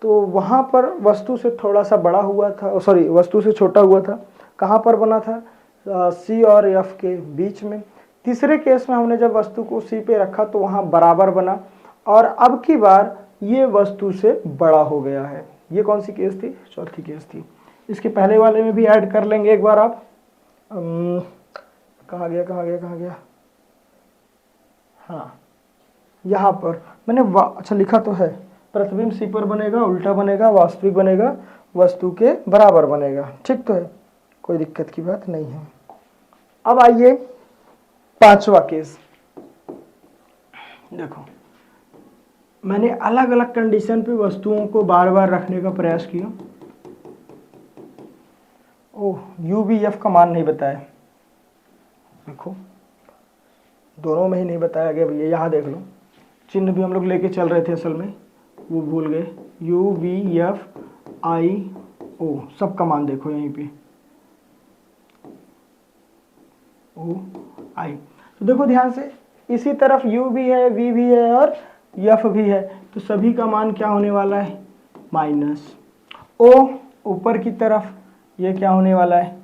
तो वहाँ पर वस्तु से थोड़ा सा बड़ा हुआ था, सॉरी वस्तु से छोटा हुआ था। कहाँ पर बना था, सी और एफ के बीच में। तीसरे केस में हमने जब वस्तु को सी पे रखा तो वहाँ बराबर बना, और अब की बार ये वस्तु से बड़ा हो गया है। ये कौन सी केस थी, चौथी केस थी। इसके पहले वाले में भी ऐड कर लेंगे एक बार आप। कहाँ गया, हाँ यहाँ पर मैंने अच्छा लिखा तो है, प्रतिबिंब सी पर बनेगा, उल्टा बनेगा, वास्तविक बनेगा, वस्तु के बराबर बनेगा। ठीक तो है, कोई दिक्कत की बात नहीं है। अब आइए पांचवा केस। देखो मैंने अलग अलग कंडीशन पे वस्तुओं को बार बार रखने का प्रयास किया। ओह, यू वी एफ का मान नहीं बताया, देखो दोनों में ही नहीं बताया गया भैया। यहाँ देख लो, चिन्ह भी हम लोग लेके चल रहे थे, असल में वो भूल गए। यू वी एफ आई ओ, सबका मान देखो यहीं पे, ओ आई। तो देखो ध्यान से, इसी तरफ यू भी है, वी भी है और एफ भी है, तो सभी का मान क्या होने वाला है, माइनस। ओ ऊपर की तरफ, ये क्या होने वाला है,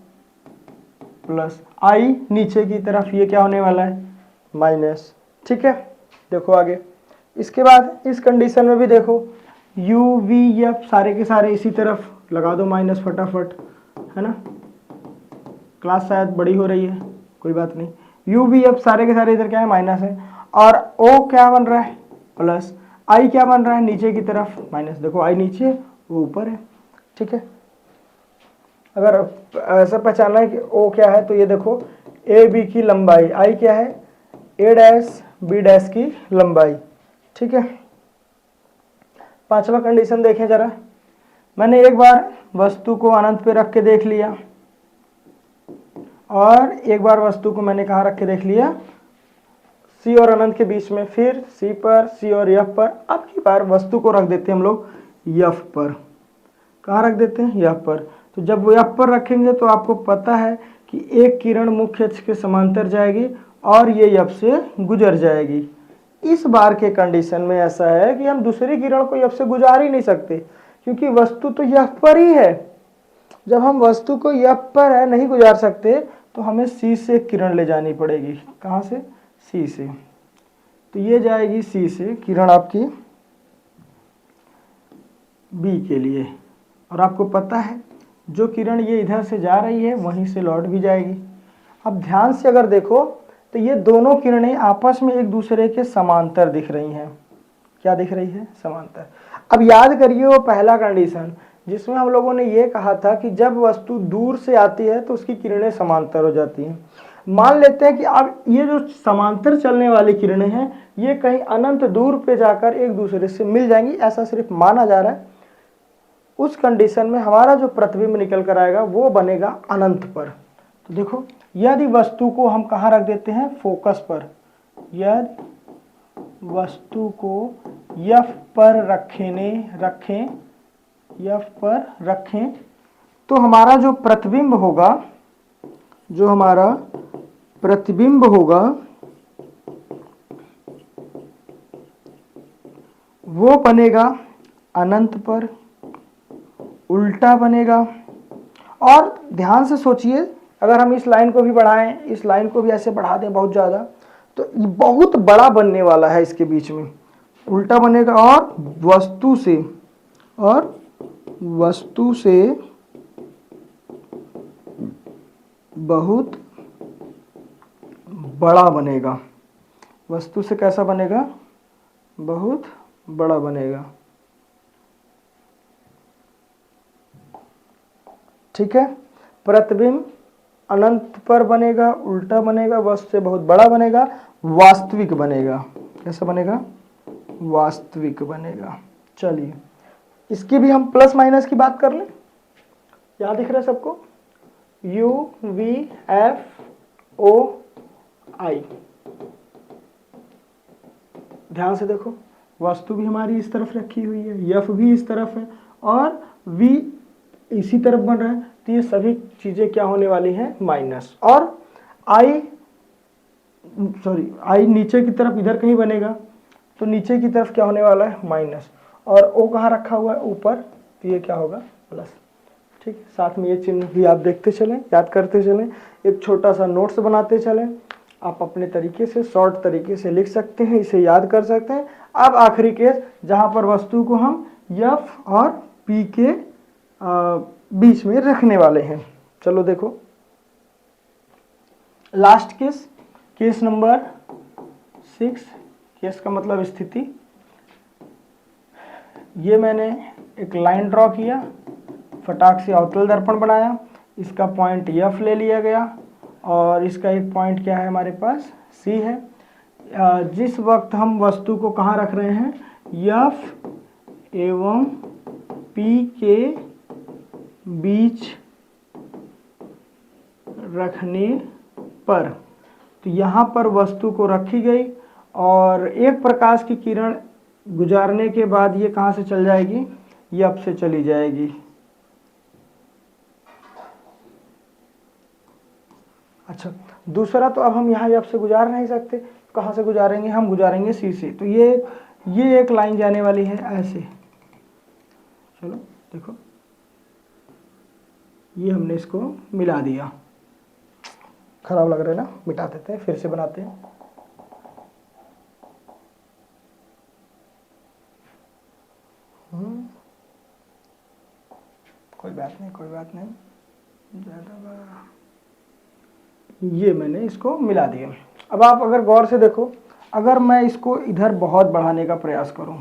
प्लस। आई नीचे की तरफ, ये क्या होने वाला है, माइनस। ठीक है, देखो आगे। इसके बाद इस कंडीशन में भी देखो, यू वी एफ सारे के सारे इसी तरफ लगा दो माइनस फटाफट, है ना। क्लास शायद बड़ी हो रही है, कोई बात नहीं। यू वी एफ सारे के सारे इधर क्या है, माइनस है, और ओ क्या बन रहा है, प्लस। आई क्या बन रहा है, नीचे की तरफ माइनस। देखो आई नीचे, वो ऊपर है। ठीक है, अगर ऐसा पहचानना है कि ओ क्या है, तो ये देखो ए बी की लंबाई, आई क्या है, ए डैश बी डैश की लंबाई। ठीक है, पांचवा कंडीशन देखें जरा। मैंने एक बार वस्तु को अनंत पे रख के देख लिया, और एक बार वस्तु को मैंने कहाँ रख के देख लिया, सी और अनंत के बीच में, फिर सी पर, सी और एफ पर। अब की बार वस्तु को रख देते हैं हम लोग एफ पर। कहाँ रख देते हैं, एफ पर। तो जब वो एफ पर रखेंगे तो आपको पता है कि एक किरण मुख्य अक्ष के समांतर जाएगी और ये एफ से गुजर जाएगी। इस बार के कंडीशन में ऐसा है कि हम दूसरी किरण को एफ से गुजार ही नहीं सकते, क्योंकि वस्तु तो एफ पर ही है। जब हम वस्तु को एफ पर है नहीं गुजार सकते, तो हमें सी से किरण ले जानी पड़ेगी। कहाँ से, सी से। तो ये जाएगी सी से किरण आपकी बी के लिए, और आपको पता है जो किरण ये इधर से जा रही है वहीं से लौट भी जाएगी। अब ध्यान से अगर देखो तो ये दोनों किरणें आपस में एक दूसरे के समांतर दिख रही हैं। क्या दिख रही है, समांतर। अब याद करिए वो पहला कंडीशन जिसमें हम लोगों ने ये कहा था कि जब वस्तु दूर से आती है तो उसकी किरणें समांतर हो जाती हैं। मान लेते हैं कि अब ये जो समांतर चलने वाली किरणें हैं ये कहीं अनंत दूर पे जाकर एक दूसरे से मिल जाएंगी, ऐसा सिर्फ माना जा रहा है। उस कंडीशन में हमारा जो प्रतिबिंब निकल कर आएगा वो बनेगा अनंत पर। तो देखो, यदि वस्तु को हम कहाँ रख देते हैं, फोकस पर। यदि वस्तु को एफ पर रखें तो हमारा जो प्रतिबिंब होगा, वो बनेगा अनंत पर, उल्टा बनेगा। और ध्यान से सोचिए, अगर हम इस लाइन को भी बढ़ाएं, इस लाइन को भी ऐसे बढ़ा दें बहुत ज़्यादा, तो ये बहुत बड़ा बनने वाला है। इसके बीच में उल्टा बनेगा, और वस्तु से बहुत बड़ा बनेगा। वस्तु से कैसा बनेगा, बहुत बड़ा बनेगा। ठीक है, प्रतिबिंब अनंत पर बनेगा, उल्टा बनेगा, वस्तु से बहुत बड़ा बनेगा, वास्तविक बनेगा। कैसा बनेगा, वास्तविक बनेगा। चलिए इसकी भी हम प्लस माइनस की बात कर लें। यहाँ दिख रहा है सबको, U V F O I। ध्यान से देखो, वस्तु भी हमारी इस तरफ रखी हुई है, F भी इस तरफ है और V इसी तरफ बन रहा है, तो ये सभी चीजें क्या होने वाली हैं, माइनस। और I नीचे की तरफ इधर कहीं बनेगा, तो नीचे की तरफ क्या होने वाला है, माइनस। और O कहाँ रखा हुआ है, ऊपर, तो ये क्या होगा, प्लस। ठीक है, साथ में ये चिन्ह भी आप देखते चलें, याद करते चलें, एक छोटा सा नोट्स बनाते चलें। आप अपने तरीके से, शॉर्ट तरीके से लिख सकते हैं, इसे याद कर सकते हैं। अब आखिरी केस जहाँ पर वस्तु को हम F और P के बीच में रखने वाले हैं। चलो देखो, last case, case number 6, case का मतलब स्थिति। ये मैंने एक लाइन ड्रॉ किया, फटाक से अवतल दर्पण बनाया, इसका पॉइंट F ले लिया गया और इसका एक पॉइंट क्या है हमारे पास, C है। जिस वक्त हम वस्तु को कहाँ रख रहे हैं, F एवं P के बीच रखने पर, तो यहाँ पर वस्तु को रखी गई और एक प्रकाश की किरण गुजारने के बाद ये कहाँ से चल जाएगी, F से चली जाएगी। अच्छा, दूसरा तो अब हम यहाँ F से गुजार नहीं सकते, कहाँ से गुजारेंगे, हम गुजारेंगे C से। तो ये एक लाइन जाने वाली है ऐसे। चलो देखो, ये हमने इसको मिला दिया, खराब लग रहा है ना, मिटा देते हैं, फिर से बनाते हैं। कोई बात नहीं, कोई बात नहीं, ज़्यादा ये मैंने इसको मिला दिया। अब आप अगर गौर से देखो, अगर मैं इसको इधर बहुत बढ़ाने का प्रयास करूं,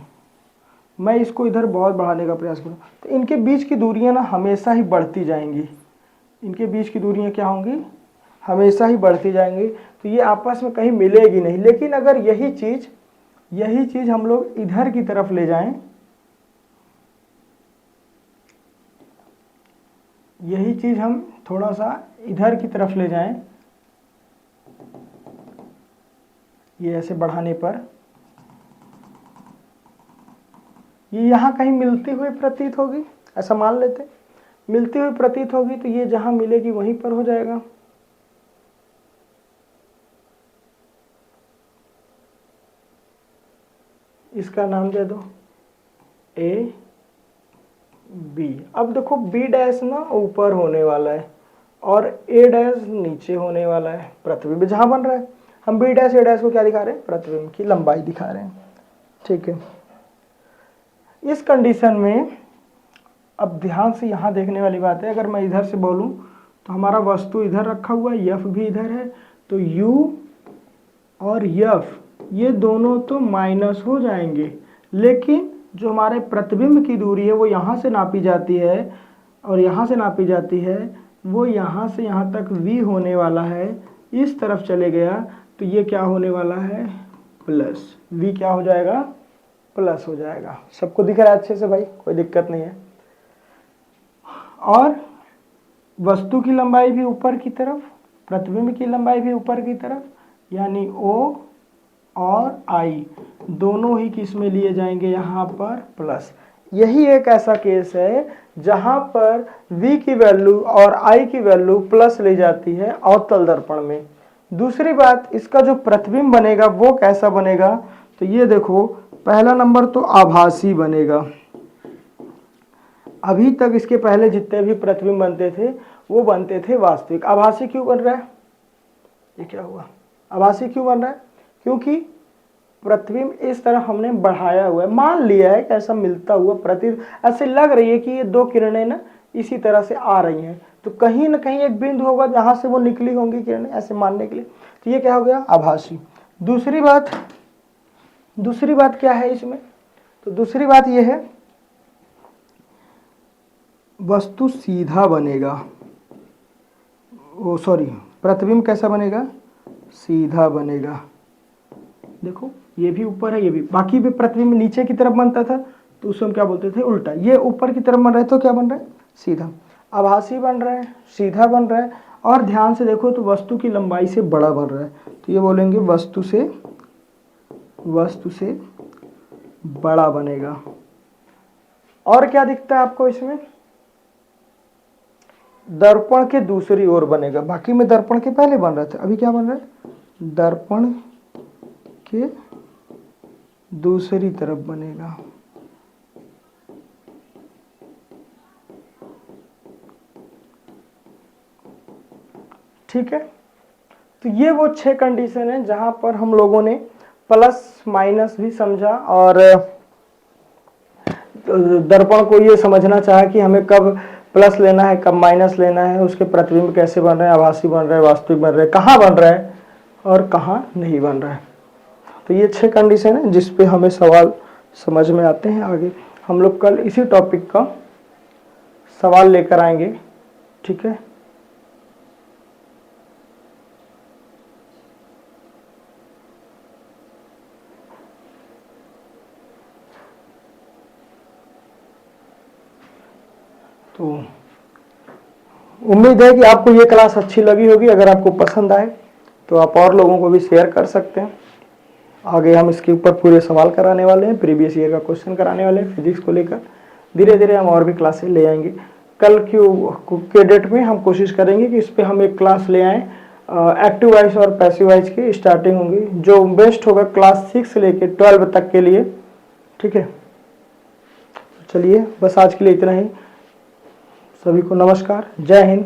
मैं इसको इधर बहुत बढ़ाने का प्रयास करूं, तो इनके बीच की दूरियां ना हमेशा ही बढ़ती जाएंगी। इनके बीच की दूरियां क्या होंगी, हमेशा ही बढ़ती जाएंगी, तो ये आपस में कहीं मिलेगी नहीं। लेकिन अगर यही चीज़ हम लोग इधर की तरफ ले जाएं, यही चीज़ हम थोड़ा सा इधर की तरफ ले जाएं, ये ऐसे बढ़ाने पर ये यहाँ कहीं मिलती हुई प्रतीत होगी, ऐसा मान लेते, मिलती हुई प्रतीत होगी, तो ये जहाँ मिलेगी वहीं पर हो जाएगा। इसका नाम दे दो A B। अब देखो B डैश ना ऊपर होने वाला है और A डैश नीचे होने वाला है, प्रतिबिंब जहाँ बन रहा है। हम B डैश A डैश को क्या दिखा रहे हैं, प्रतिबिंब की लंबाई दिखा रहे हैं। ठीक है, इस कंडीशन में अब ध्यान से यहाँ देखने वाली बात है, अगर मैं इधर से बोलूँ तो हमारा वस्तु इधर रखा हुआ है, F भी इधर है, तो U और F ये दोनों तो माइनस हो जाएंगे, लेकिन जो हमारे प्रतिबिंब की दूरी है वो यहाँ से नापी जाती है और यहाँ से नापी जाती है, वो यहाँ से यहाँ तक V होने वाला है, इस तरफ चले गया तो ये क्या होने वाला है, प्लस। V क्या हो जाएगा, प्लस हो जाएगा। सबको दिख रहा है अच्छे से भाई, कोई दिक्कत नहीं है। और वस्तु की लंबाई भी ऊपर की तरफ, प्रतिबिंब की लंबाई भी ऊपर की तरफ, यानी O और I दोनों ही किस में लिए जाएंगे, यहाँ पर प्लस। यही एक ऐसा केस है जहाँ पर V की वैल्यू और I की वैल्यू प्लस ली जाती है अवतल दर्पण में। दूसरी बात, इसका जो प्रतिबिंब बनेगा वो कैसा बनेगा, तो ये देखो, पहला नंबर तो आभासी बनेगा। अभी तक इसके पहले जितने भी प्रतिबिंब बनते थे वो बनते थे वास्तविक। आभासी क्यों बन रहा है, ये क्या हुआ, आभासी क्यों बन रहा है, क्योंकि प्रतिबिंब इस तरह हमने बढ़ाया हुआ है, मान लिया है कि ऐसा मिलता हुआ प्रतीत, ऐसे लग रही है कि ये दो किरणें ना इसी तरह से आ रही हैं, तो कहीं ना कहीं एक बिंदु होगा जहां से वो निकली होंगी किरणें, ऐसे मानने के लिए, तो ये क्या हो गया, आभासी। दूसरी बात क्या है इसमें, तो दूसरी बात ये है, वस्तु सीधा बनेगा, प्रतिबिंब कैसा बनेगा, सीधा बनेगा। देखो ये भी ऊपर है, ये भी, बाकी भी प्रतिबिंब नीचे की तरफ बनता था तो उसको हम क्या बोलते थे, उल्टा। ये ऊपर की तरफ बन रहा है तो क्या बन रहा है, सीधा। आभासी बन रहा है, सीधा बन रहा है, और ध्यान से देखो तो वस्तु की लंबाई से बड़ा बन रहा है, तो ये बोलेंगे वस्तु से बड़ा बनेगा। और क्या दिखता है आपको इसमें, दर्पण के दूसरी ओर बनेगा, बाकी में दर्पण के पहले बन रहा था, अभी क्या बन रहा है, दर्पण के दूसरी तरफ बनेगा। ठीक है, तो ये वो 6 कंडीशन है जहां पर हम लोगों ने प्लस माइनस भी समझा और दर्पण को ये समझना चाहा कि हमें कब प्लस लेना है, कब माइनस लेना है, उसके प्रतिबिंब कैसे बन रहे हैं, आभासी बन रहा है, वास्तविक बन रहा है, कहाँ बन रहा है और कहाँ नहीं बन रहा है। तो ये 6 कंडीशन है जिस पे हमें सवाल समझ में आते हैं। आगे हम लोग कल इसी टॉपिक का सवाल लेकर आएंगे। ठीक है, तो उम्मीद है कि आपको ये क्लास अच्छी लगी होगी। अगर आपको पसंद आए तो आप और लोगों को भी शेयर कर सकते हैं। आगे हम इसके ऊपर पूरे सवाल कराने वाले हैं, प्रीवियस ईयर का क्वेश्चन कराने वाले हैं फिजिक्स को लेकर। धीरे धीरे हम और भी क्लासेस ले आएंगे। कल के डेट में हम कोशिश करेंगे कि इस पर हम एक क्लास ले आएँ, एक्टिव वॉइस और पैसिव वॉइस की स्टार्टिंग होंगी, जो बेस्ट होगा क्लास 6 से लेकर 12 तक के लिए। ठीक है, चलिए बस आज के लिए इतना ही। सभी को नमस्कार, जय हिंद।